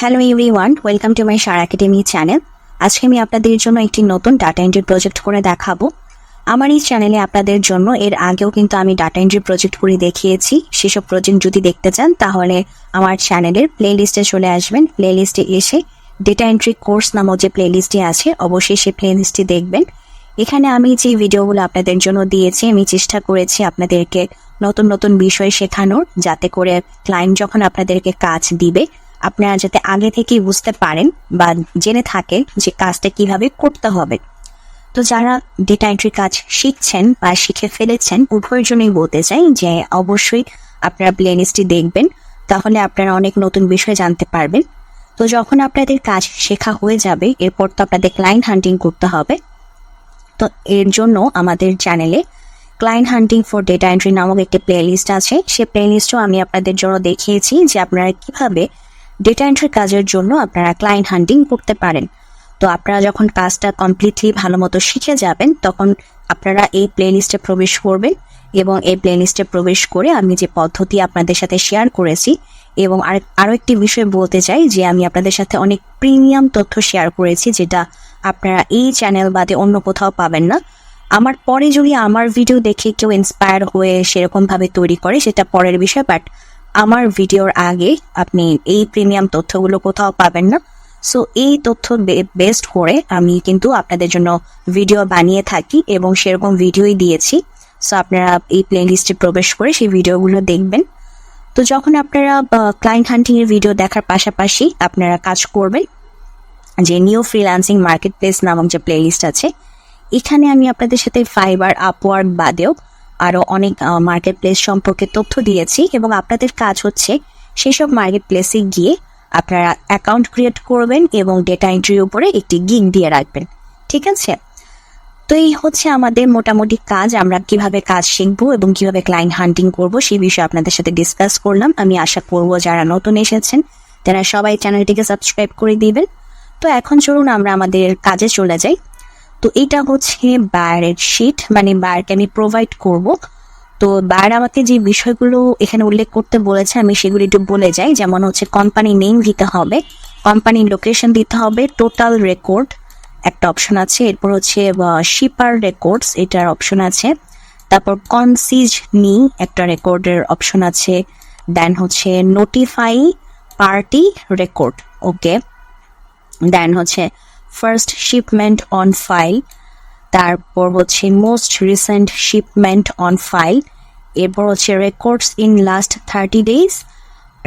Hello everyone, welcome to my sir academy channel. আজকে আমি আপনাদের জন্য একটি নতুন ডাটা এন্ট্রি প্রজেক্ট করে দেখাবো। আমার এই চ্যানেলে আপনাদের জন্য এর আগেও কিন্তু আমি ডাটা এন্ট্রি প্রজেক্ট করে দেখিয়েছি। সেসব প্রজেক্ট যদি দেখতে চান তাহলে আমার চ্যানেলের প্লেলিস্টে চলে আসবেন। প্লেলিস্টে এসে ডেটা এন্ট্রি কোর্স নামক যে প্লেলিস্টটি আছে অবশ্যই সেই প্লেলিস্টটি দেখবেন। এখানে আমি যে ভিডিওগুলো আপনাদের জন্য দিয়েছি আমি চেষ্টা করেছি আপনাদেরকে নতুন নতুন বিষয় শেখানোর, যাতে করে ক্লায়েন্ট যখন আপনাদেরকে কাজ দিবে আপনারা যাতে আগে থেকেই বুঝতে পারেন বা জেনে থাকেন যে কাজটা কিভাবে করতে হবে। তো যারা ডেটা এন্ট্রি কাজ শিখছেন বা শিখে ফেলেছেন উভয়ের জন্যই বলতে চাই যে অবশ্যই আপনারা প্লেলিস্টটি দেখবেন, তাহলে আপনারা অনেক নতুন বিষয় জানতে পারবেন। তো যখন আপনাদের কাজ শেখা হয়ে যাবে এরপর তো আপনাদের ক্লায়েন্ট হান্টিং করতে হবে। তো এর জন্য আমাদের চ্যানেলে client hunting for data entry নামক একটি প্লেলিস্ট আছে। সেই প্লেলিস্টও আমি আপনাদের জন্য দেখিয়েছি যে আপনারা কিভাবে ডেটা এন্ট্রি কাজের জন্য আপনারা ক্লায়েন্ট হান্টিং করতে পারেন। তো আপনারা যখন কাজটা কমপ্লিটলি ভালো মতো শিখে যাবেন তখন আপনারা এই প্লেলিস্টে প্রবেশ করবেন এবং এই প্লেলিস্টে প্রবেশ করে আমি যে পদ্ধতি আপনাদের সাথে শেয়ার করেছি এবং আরও একটি বিষয় বলতে চাই যে আমি আপনাদের সাথে অনেক প্রিমিয়াম তথ্য শেয়ার করেছি যেটা আপনারা এই চ্যানেল বাদে অন্য কোথাও পাবেন না। আমার পরে যদি আমার ভিডিও দেখে কেউ ইন্সপায়ার হয়ে সেরকমভাবে তৈরি করে সেটা পরের বিষয়, বাট আমার ভিডিওর আগে আপনি এই প্রিমিয়াম তথ্যগুলো কোথাও পাবেন না। সো এই তথ্য বেস্ট করে আমি কিন্তু আপনাদের জন্য ভিডিও বানিয়ে থাকি এবং সেরকম ভিডিওই দিয়েছি। সো আপনারা এই প্লেলিস্টে প্রবেশ করে সেই ভিডিওগুলো দেখবেন। তো যখন আপনারা ক্লায়েন্ট হান্টিং এর ভিডিও দেখার পাশাপাশি আপনারা কাজ করবেন, যে নিউ ফ্রিল্যান্সিং মার্কেট প্লেস নামক যে প্লেলিস্ট আছে এখানে আমি আপনাদের সাথে ফাইবার, আপওয়ার্ক বাদেও আরও অনেক মার্কেট প্লেস সম্পর্কে তথ্য দিয়েছি এবং আপনাদের কাজ হচ্ছে সেসব মার্কেট প্লেসে গিয়ে আপনারা অ্যাকাউন্ট ক্রিয়েট করবেন এবং ডেটা এন্ট্রির উপরে একটি গিগ দিয়ে রাখবেন। ঠিক আছে? তো এই হচ্ছে আমাদের মোটামুটি কাজ। আমরা কিভাবে কাজ শিখবো এবং কিভাবে ক্লায়েন্ট হান্টিং করব সেই বিষয়ে আপনাদের সাথে ডিসকাস করলাম। আমি আশা করব যারা নতুন এসেছেন তারা সবাই চ্যানেলটিকে সাবস্ক্রাইব করে দিবেন। তো এখন চলুন আমরা আমাদের কাজে চলে যাই। তো এটা হচ্ছে বায়ারের শিট, মানে বায়ারকে আমি প্রোভাইড করব। তো বায়ার আমাকে যে বিষয়গুলো এখানে উল্লেখ করতে বলেছে আমি সেগুলি একটু বলে যাই। যেমন হচ্ছে কোম্পানি নেম দিতে হবে, কোম্পানির লোকেশন দিতে হবে, টোটাল রেকর্ড একটা অপশন আছে, এরপর হচ্ছে শিপার রেকর্ডস এটার অপশন আছে, তারপর কনসিজ মি একটা রেকর্ডের অপশন আছে, দেন হচ্ছে notify party record, okay, then হচ্ছে ফার্স্ট শিপমেন্ট অন ফাইল, তারপর হচ্ছে most recent shipment on file, এরপর হচ্ছে records in last 30 days,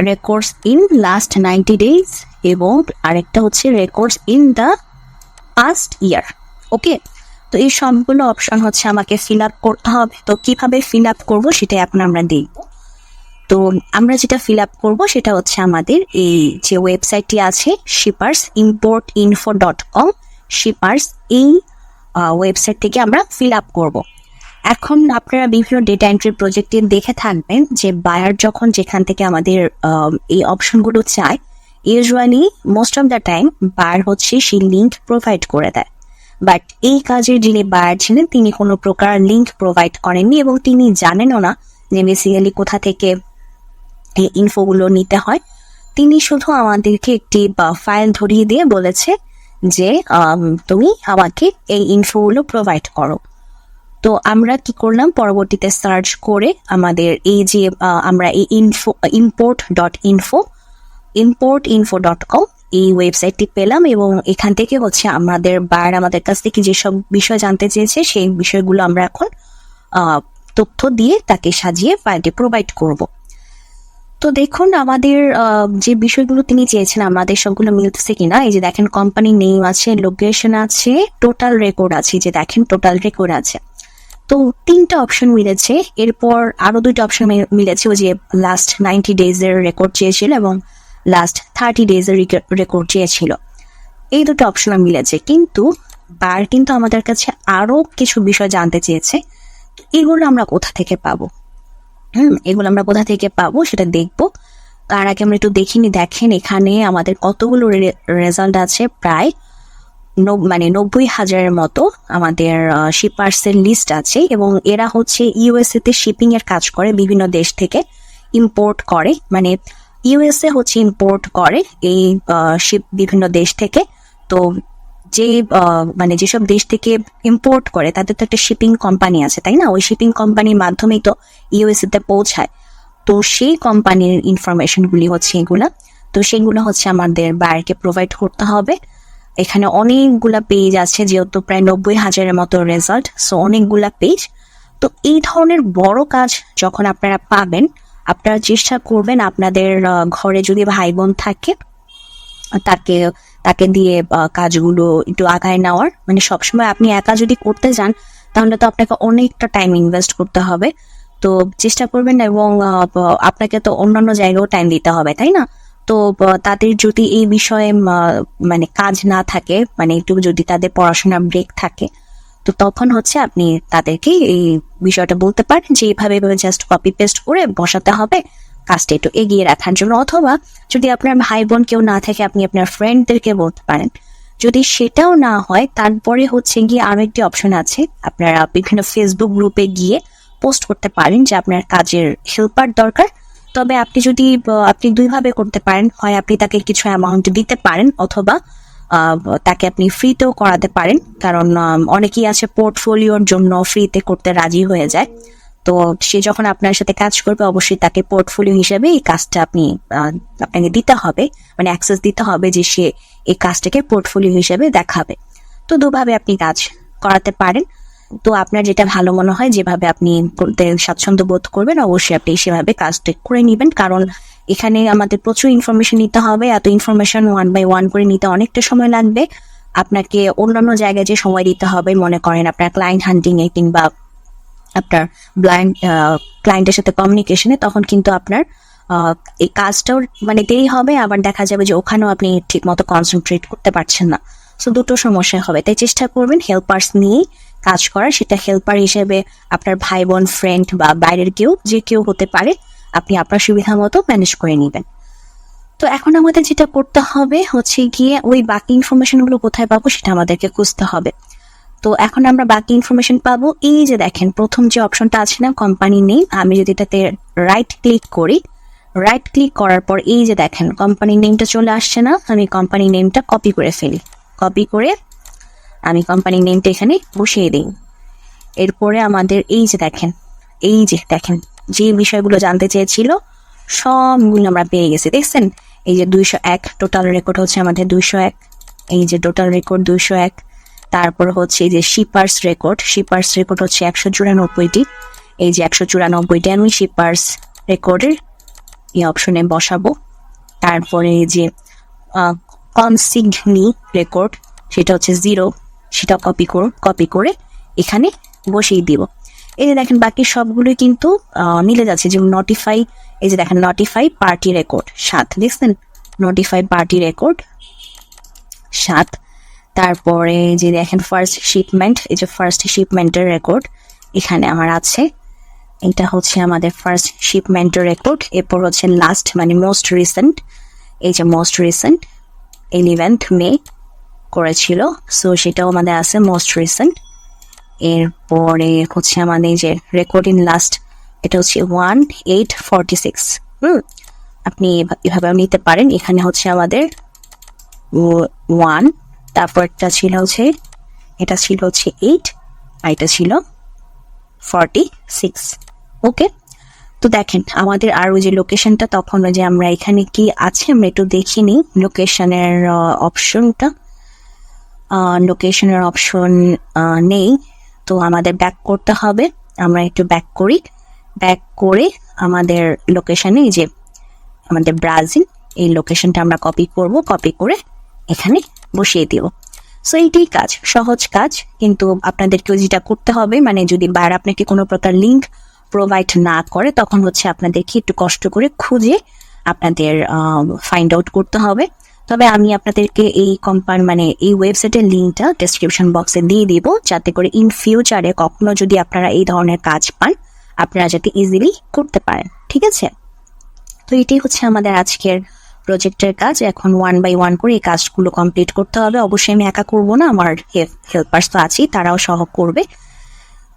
records in last 90 days এবং আরেকটা হচ্ছে records in the past year. Okay, তো এই সবগুলো অপশন হচ্ছে আমাকে ফিল আপ করতে হবে। তো কিভাবে ফিল আপ করবো সেটাই এখন আমরা দেখব। তো আমরা যেটা ফিল আপ করবো সেটা হচ্ছে আমাদের এই যে ওয়েবসাইটটি আছে shippers-import-info.com, শিপার্স এই ওয়েবসাইট থেকে আমরা ফিল আপ করবো। এখন আপনারা বিভিন্ন ডেটা এন্ট্রি প্রজেক্টে দেখে থাকবেন যে বায়ার যখন যেখান থেকে আমাদের এই অপশনগুলো চায় usually most of the time buyer হচ্ছে সেই লিঙ্ক প্রোভাইড করে দেয়, বাট এই কাজের যিনি বায়ার ছিলেন তিনি কোনো প্রকার লিঙ্ক প্রোভাইড করেননি এবং তিনি জানেনও না যে বেসিক্যালি কোথা থেকে এই ইনফোগুলো নিতে হয়। তিনি শুধু আমাদেরকে একটি ফাইল ধরিয়ে দিয়ে বলেছে যে তুমি আমাকে এই ইনফোগুলো প্রোভাইড করো। তো আমরা কি করলাম, পরবর্তীতে সার্চ করে আমাদের এই যে আমরা এই import.info.com এই ওয়েবসাইটটি পেলাম এবং এখান থেকে হচ্ছে আমাদের বায়ার আমাদের কাছ থেকে যেসব বিষয় জানতে চেয়েছে সেই বিষয়গুলো আমরা এখন তথ্য দিয়ে তাকে সাজিয়ে ফাইলটি প্রোভাইড করব। তো দেখুন আমাদের যে বিষয়গুলো তিনি চেয়েছেন আমাদের সবগুলো মিলতেছে কিনা। এই যে দেখেন কোম্পানি নেম আছে, লোকেশন আছে, টোটাল রেকর্ড আছে, যে দেখেন টোটাল রেকর্ড আছে। তো 3টা অপশন মিলেছে, এরপর আরো 2টা অপশন মিলেছে, ওই যে লাস্ট 90 days এর রেকর্ড চেয়েছিল এবং লাস্ট 30 days এর রেকর্ড চেয়েছিল। এই 2টা অপশন মিলেছে, কিন্তু বার কিন্তু আমাদের কাছে আরো কিছু বিষয় জানতে চেয়েছে। এগুলো আমরা কোথা থেকে পাবো? এগুলো আমরা কোথা থেকে পাবো সেটা দেখবো। তার আগে আমরা একটু দেখিনি। দেখেন এখানে আমাদের কতগুলো রেজাল্ট আছে, প্রায় 90,000-এর মতো আমাদের শিপার্সের লিস্ট আছে এবং এরা হচ্ছে ইউএসএ তে শিপিং এর কাজ করে, বিভিন্ন দেশ থেকে ইম্পোর্ট করে, মানে ইউএসএ হচ্ছে ইম্পোর্ট করে এই শিপ বিভিন্ন দেশ থেকে। তো যে মানে যেসব দেশ থেকে ইম্পোর্ট করে তাদের তো একটা শিপিং কোম্পানি আছে, তাই না? ওই শিপিং কোম্পানির মাধ্যমেই তো ইউএসএ তে পৌঁছায়। তো সেই কোম্পানির ইনফরমেশনগুলি হচ্ছে এগুলা। তো সেগুলো হচ্ছে আমাদের বায়ারকে প্রোভাইড করতে হবে। এখানে অনেকগুলা পেজ আছে, যেহেতু প্রায় 90,000-এর মতো রেজাল্ট, সো অনেকগুলা পেজ। তো এই ধরনের বড় কাজ যখন আপনারা পাবেন, আপনারা চেষ্টা করবেন আপনাদের ঘরে যদি ভাই বোন থাকে তাকে তাকে দিয়ে কাজগুলো একটু আগায় নেওয়ার। মানে সবসময় আপনি একা যদি করতে যান তাহলে তো আপনাকে অনেকটা টাইম ইনভেস্ট করতে হবে। তো চেষ্টা করবেন, এবং আপনাকে তো অন্যান্য জায়গায়ও টাইম দিতে হবে, তাই না? তো তাদের যদি এই বিষয়ে মানে কাজ না থাকে, মানে একটু যদি তাদের পড়াশোনার ব্রেক থাকে, তো তখন হচ্ছে আপনি তাদেরকে এই বিষয়টা বলতে পারেন যে এইভাবে জাস্ট কপি পেস্ট করে বসাতে হবে কাজটা একটু এগিয়ে রাখার জন্য। অথবা যদি আপনার ভাই বোন কেউ না থাকে, আপনি আপনার ফ্রেন্ডদেরকে বলতে পারেন। যদি সেটাও না হয়, তারপরে হচ্ছে গিয়ে আরো একটি অপশন আছে, আপনারা বিভিন্ন ফেসবুক গ্রুপে গিয়ে পোস্ট করতে পারেন যে আপনার কাজের হেল্পার দরকার। তবে আপনি দুইভাবে করতে পারেন, হয় আপনি তাকে কিছু অ্যামাউন্ট দিতে পারেন, অথবা তাকে আপনি ফ্রিতেও করাতে পারেন। কারণ অনেকেই আছে পোর্টফোলিওর জন্য ফ্রিতে করতে রাজি হয়ে যায়। তো সে যখন আপনার সাথে কাজ করবে, অবশ্যই তাকে পোর্টফোলিও হিসেবে এই কাজটা আপনাকে দিতে হবে, মানে অ্যাক্সেস দিতে হবে যে সে এই কাজটাকে পোর্টফোলিও হিসেবে দেখাবে। তো দুভাবে আপনি কাজ করাতে পারেন। তো আপনার যেটা ভালো মনে হয়, যেভাবে আপনি করতে স্বাচ্ছন্দ্য বোধ করবেন, অবশ্যই আপনি সেভাবে কাজটা করে নেবেন। কারণ এখানে আমাদের প্রচুর ইনফরমেশন নিতে হবে। এত ইনফরমেশন 1 বাই 1 করে নিতে অনেকটা সময় লাগবে। আপনাকে অন্যান্য জায়গায় যে সময় দিতে হবে, মনে করেন আপনার ক্লায়েন্ট হান্টিং এ কিংবা আপনার ক্লায়েন্টের সাথে কমিউনিকেশনে, তখন কিন্তু আপনার এই কাজটাও মানে দেরি হবে। আবার দেখা যাবে যে ওখানেও আপনি ঠিক মতো কনসেন্ট্রেট করতে পারছেন না। সো দুটো সমস্যা হবে। তাই চেষ্টা করবেন হেল্পার্স নিয়ে কাজ করার। সেটা হেল্পার হিসেবে আপনার ভাই বোন, ফ্রেন্ড বা বাইরের যে কেউ হতে পারে। আপনি আপনার সুবিধা মতো ম্যানেজ করে নেবেন। তো এখন আমাদের যেটা করতে হবে হচ্ছে গিয়ে ওই বাকি ইনফরমেশনগুলো কোথায় পাবো সেটা আমাদেরকে খুঁজতে হবে। তো এখন আমরা বাকি ইনফরমেশন পাবো। এই যে দেখেন, প্রথম যে অপশনটা আছে না, কোম্পানি নেম, আমি যদি এটাতে রাইট ক্লিক করি, রাইট ক্লিক করার পর এই যে দেখেন কোম্পানি নেমটা চলে আসছে না, আমি কোম্পানি নেমটা কপি করে ফেলি। কপি করে আমি কোম্পানি নেমটা এখানে বসিয়ে দিই। এরপরে আমাদের এই যে দেখেন যে বিষয়গুলো জানতে চেয়েছিল সবগুলো আমরা পেয়ে গেছি। দেখছেন, এই যে 201 টোটাল রেকর্ড হচ্ছে আমাদের 201, এই যে টোটাল রেকর্ড 201। তারপর হচ্ছে এই যে শিপার্স রেকর্ড হচ্ছে 194টি। এই যে 194টি আমি শিপার্স রেকর্ডের এই অপশনে বসাবো। তারপরে এই যে কনসিগনি রেকর্ড, সেটা হচ্ছে 0, সেটা কপি করে এখানে বসিয়ে দিব। এই যে দেখেন বাকি সবগুলোই কিন্তু মিলে যাচ্ছে। যেমন নোটিফাই, এই যে দেখেন নোটিফাই পার্টি রেকর্ড 7, দেখছেন নোটিফাই পার্টি রেকর্ড 7। তারপরে যে দেখেন ফার্স্ট শিপমেন্ট, এই যে ফার্স্ট শিপমেন্টের রেকর্ড এখানে আমার আছে। এটা হচ্ছে আমাদের ফার্স্ট শিপমেন্টের রেকর্ড। এরপর হচ্ছে লাস্ট মানে মোস্ট রিসেন্ট, এই যে মোস্ট রিসেন্ট 11th মে করেছিল, সো সেটাও আমাদের আছে মোস্ট রিসেন্ট। এরপরে হচ্ছে আমাদের যে রেকর্ড ইন লাস্ট, এটা হচ্ছে 1846। আপনি এভাবে নিতে পারেন। এখানে হচ্ছে আমাদের 1, তারপর এটা ছিল হচ্ছে 8, আর এটা ছিল 46। ওকে, তো দেখেন আমাদের আর ওই যে লোকেশনটা, তখন ওই যে আমরা এখানে কি আছে আমরা একটু দেখিনি লোকেশনের অপশনটা। লোকেশনের অপশন নেই, তো আমাদের ব্যাক করতে হবে। আমরা একটু ব্যাক করে আমাদের লোকেশনে, এই যে আমাদের ব্রাজিল, এই লোকেশনটা আমরা কপি করে এখানে বসিয়ে দিব। সো এইটাই কাজ, সহজ কাজ। কিন্তু আপনাদেরকেও যেটা করতে হবে, মানে যদি বাইরে আপনাকে কোনো প্রকার লিঙ্ক প্রোভাইড না করে, তখন হচ্ছে আপনাদেরকে একটু কষ্ট করে খুঁজে আপনাদের ফাইন্ড আউট করতে হবে। তবে আমি আপনাদেরকে এই এই ওয়েবসাইটের লিঙ্কটা ডেসক্রিপশন বক্সে দিয়ে দিব, যাতে করে ইন ফিউচারে কখনো যদি আপনারা এই ধরনের কাজ পান, আপনারা যাতে ইজিলি করতে পারেন। ঠিক আছে, তো এটাই হচ্ছে আমাদের আজকের প্রজেক্টের কাজ। এখন 1 বাই 1 করে এই কাজগুলো কমপ্লিট করতে হবে। অবশ্যই আমি একা করব না, আমার হেল্পার্স তো আছেই, তারাও সহ করবে।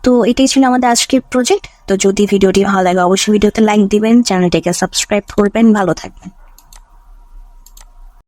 তো এটাই ছিল আমাদের আজকের প্রজেক্ট। তো যদি ভিডিওটি ভালো লাগে অবশ্যই ভিডিওতে লাইক দিবেন, চ্যানেলটিকে সাবস্ক্রাইব করবেন। ভালো থাকবেন।